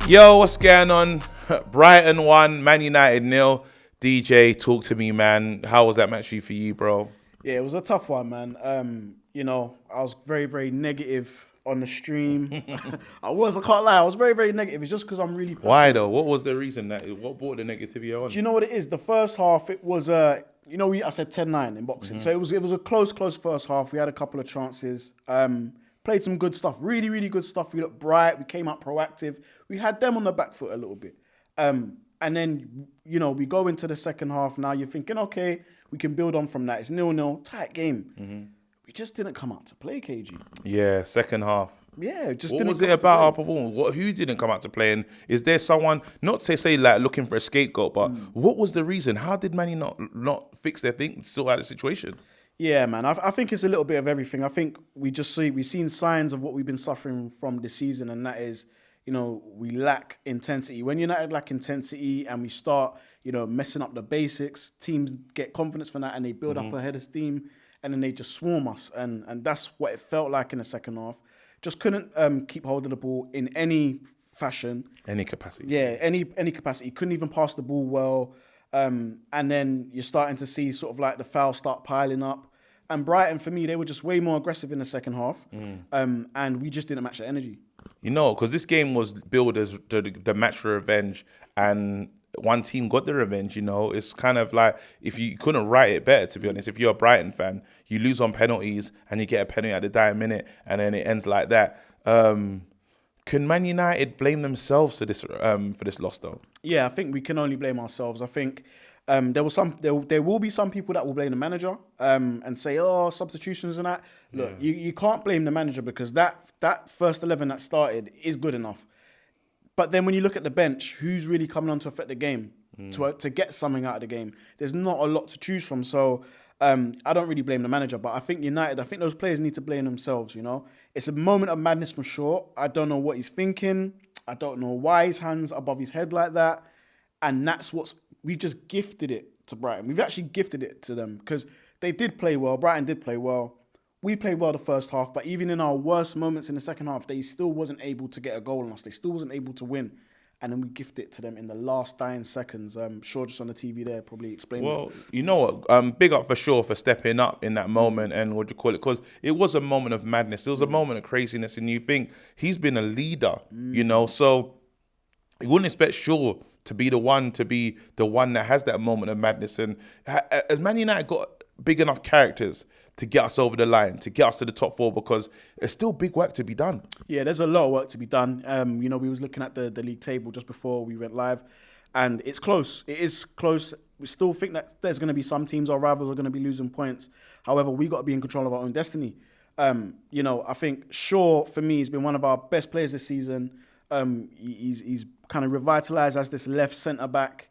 Yo, what's going on? Brighton 1, Man United 0. DJ, talk to me, man. How was that match for you, bro? Yeah, it was a tough one, man. I was very, very negative on the stream. I can't lie, I was very, very negative. It's just because I'm really passionate. Why though? What was the reason what brought the negativity on? Do you know what it is? The first half, it was, I said 10-9 in boxing. So it was a close first half. We had a couple of chances. Played some good stuff, really, really good stuff. We looked bright. We came out proactive. We had them on the back foot a little bit. And then, we go into the second half. Now you're thinking, okay, we can build on from that. It's 0-0, tight game. We just didn't come out to play, KG. Yeah, second half. Yeah, just what didn't. Was it about our performance? Who didn't come out to play? And is there someone, not to say like looking for a scapegoat, but what was the reason? How did Man not fix their thing, sort out the situation? Yeah, man. I think it's a little bit of everything. I think we've seen signs of what we've been suffering from this season, and that is, we lack intensity. When United lack intensity and we start, messing up the basics, teams get confidence from that and they build up a head of steam and then they just swarm us. And that's what it felt like in the second half. Just couldn't keep hold of the ball in any fashion. Any capacity. Yeah, any capacity. Couldn't even pass the ball well. And then you're starting to see sort of like the fouls start piling up. And Brighton, for me, they were just way more aggressive in the second half. And we just didn't match the energy. Because this game was billed as the match for revenge, and one team got the revenge. It's kind of like, if you couldn't write it better, to be honest. If you're a Brighton fan, you lose on penalties and you get a penalty at the dying minute, and then it ends like that. Can Man United blame themselves for this loss, though? Yeah, I think we can only blame ourselves. I think there will be some people that will blame the manager and say, oh, substitutions and that. Look, you can't blame the manager because that first 11 that started is good enough. But then when you look at the bench, who's really coming on to affect the game, to get something out of the game? There's not a lot to choose from. So I don't really blame the manager, but I think those players need to blame themselves, It's a moment of madness for sure. I don't know what he's thinking. I don't know why his hand's above his head like that. And we've just gifted it to Brighton. We've actually gifted it to them because they did play well. Brighton did play well. We played well the first half, but even in our worst moments in the second half, they still wasn't able to get a goal on us. They still wasn't able to win. And then we gift it to them in the last dying seconds. Sure, just on the TV there, probably explaining. Well, you know what? Big up for Shaw for stepping up in that moment and what do you call it? Because it was a moment of madness. It was a moment of craziness. And you think he's been a leader, So you wouldn't expect Shaw to be the one that has that moment of madness. And as Man United got big enough characters to get us over the line, to get us to the top four, because there's still big work to be done. Yeah, there's a lot of work to be done. We was looking at the league table just before we went live, and it's close. It is close. We still think that there's going to be some teams, our rivals are going to be losing points. However, we got to be in control of our own destiny. I think Shaw, for me, has been one of our best players this season. He's kind of revitalised as this left centre-back,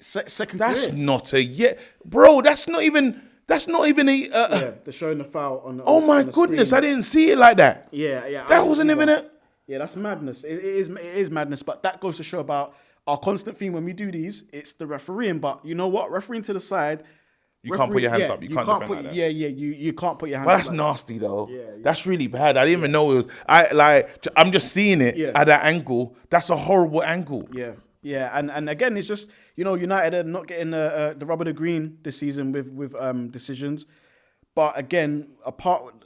second That's career. not a yet. Bro, that's not even a... they're showing the foul on oh my on the goodness, screen. I didn't see it like that. Yeah. That wasn't even a... Yeah, that's madness. It is madness, but that goes to show about our constant theme when we do these. It's the refereeing, but you know what? Refereeing to the side... You can't put your hands up. You can't defend like that. Yeah, you can't put your hands up. But that's nasty, though. Yeah. That's really bad. I didn't even know it was... I'm just seeing it at that angle. That's a horrible angle. Yeah, and again, it's just, United are not getting the rub of the green this season with decisions. But again,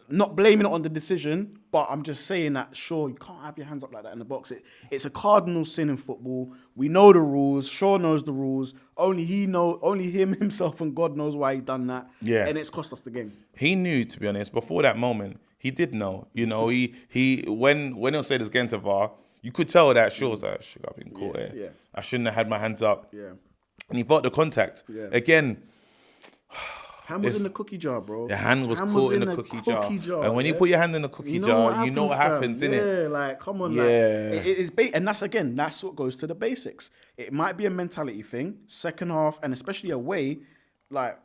not blaming it on the decision, but I'm just saying that, sure, you can't have your hands up like that in the box. It's a cardinal sin in football. We know the rules. Shaw knows the rules. Only him, himself, and God knows why he done that. Yeah. And it's cost us the game. He knew, to be honest, before that moment, he did know. He when he'll say this again to VAR, you could tell that Shaw's like, shit, I've been caught here. Yeah. I shouldn't have had my hands up. Yeah. And he felt the contact. Yeah. Again... Hand was in the cookie jar, bro. Your hand was caught in the cookie jar. And when you put your hand in the cookie jar, you know what happens, innit? Yeah, like, come on. Yeah. And that's what goes to the basics. It might be a mentality thing. Second half, and especially away, like,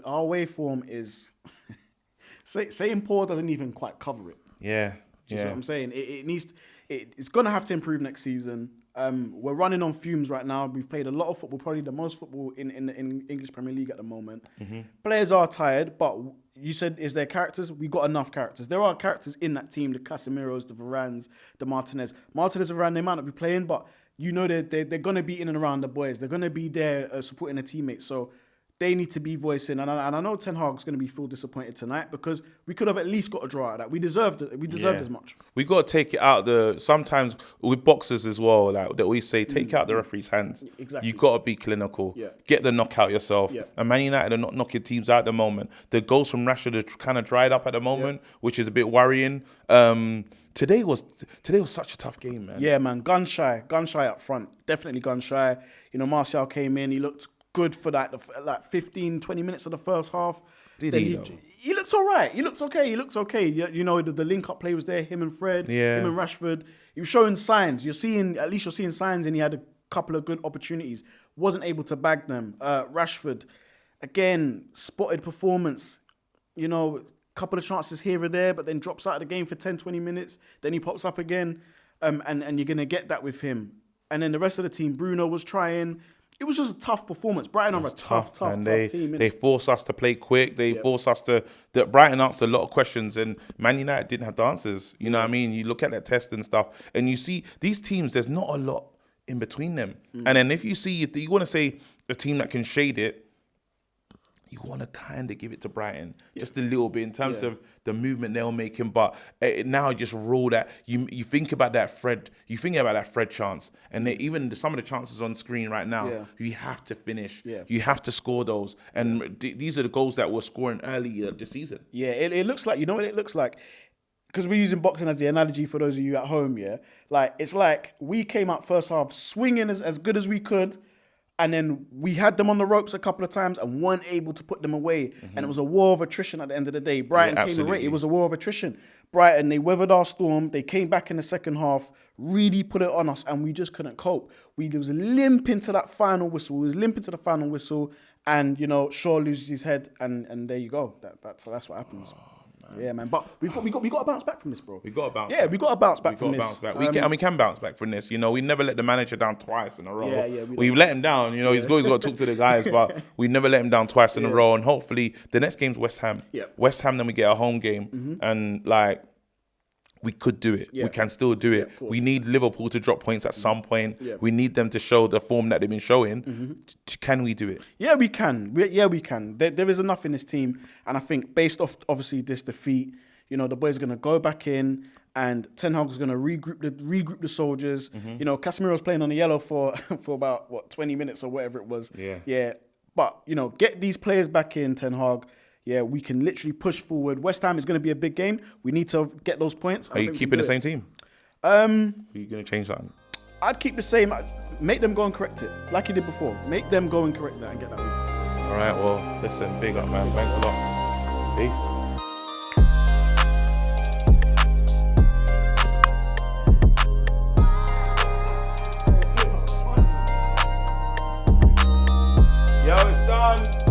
our away form is... Saying poor doesn't even quite cover it. Yeah. Do you see what I'm saying? It's going to have to improve next season. We're running on fumes right now. We've played a lot of football, probably the most football in English Premier League at the moment. Players are tired, but you said, is there characters? We got enough characters. There are characters in that team, the Casemiros, the Varans, the Martinez. Martinez and Varane, they might not be playing, but you know they're going to be in and around the boys. They're going to be there supporting their teammates. So they need to be voicing. And I know Ten Hag's going to feel disappointed tonight because we could have at least got a draw out of that. We deserved it. We deserved as much. We got to take it out sometimes with boxers as well, like that we say, take out the referee's hands. Exactly. You got to be clinical. Yeah. Get the knockout yourself. Yeah. And Man United are not knocking teams out at the moment. The goals from Rashford are kind of dried up at the moment, which is a bit worrying. Today was such a tough game, man. Yeah, man. Gun shy up front. Definitely gun shy. You know, Martial came in. He looked good for that, like 15, 20 minutes of the first half. Did he looked all right. He looked okay. You know, the link-up play was there, him and Fred, him and Rashford. He was showing signs. You're seeing signs, and he had a couple of good opportunities. Wasn't able to bag them. Rashford, again, spotted performance. You know, couple of chances here or there, but then drops out of the game for 10, 20 minutes. Then he pops up again, and you're going to get that with him. And then the rest of the team, Bruno was trying. It was just a tough performance. Brighton are a tough team. They force us to play quick. They force us to... Brighton asked a lot of questions and Man United didn't have the answers. You know what I mean? You look at that test and stuff and you see these teams, there's not a lot in between them. And then if you want to say a team that can shade it, you want to kind of give it to Brighton just a little bit in terms of the movement they're making. But now just rule that you think about that Fred. You think about that Fred chance, and even some of the chances on screen right now. You have to finish. You have to score those, and these are the goals that we're scoring early this season. Yeah, it looks like, you know what it looks like. Because we're using boxing as the analogy for those of you at home. Like it's like we came out first half swinging as good as we could. And then we had them on the ropes a couple of times and weren't able to put them away. And it was a war of attrition at the end of the day. Brighton came away. It was a war of attrition. Brighton, they weathered our storm. They came back in the second half, really put it on us, and we just couldn't cope. We was limping to that final whistle. And, you know, Shaw loses his head, and there you go. That's what happens. Yeah, man. But we got to bounce back from this, bro. We got to bounce. Yeah, we got to bounce back from this. We can bounce back from this. You know, we never let the manager down twice in a row. We've don't. let him down. You know, he's always got to talk to the guys, but we never let him down twice in a row. And hopefully, the next game's West Ham. West Ham, then we get a home game, and like. We could do it. We can still do it. We need Liverpool to drop points at some point. We need them to show the form that they've been showing. Can we do it? Yeah, we can. We can. There is enough in this team. And I think based off, obviously, this defeat, you know, the boys are going to go back in and Ten Hag is going to regroup the soldiers. You know, Casemiro's playing on the yellow for about, 20 minutes or whatever it was. Yeah. But, you know, get these players back in, Ten Hag. Yeah, we can literally push forward. West Ham is going to be a big game. We need to get those points. Are you keeping the same team? Are you going to change something? I'd keep the same. Make them go and correct it, like you did before. Make them go and correct that and get that win. All right, well, listen, big up, man. Thanks a lot. Peace. Yo, it's done.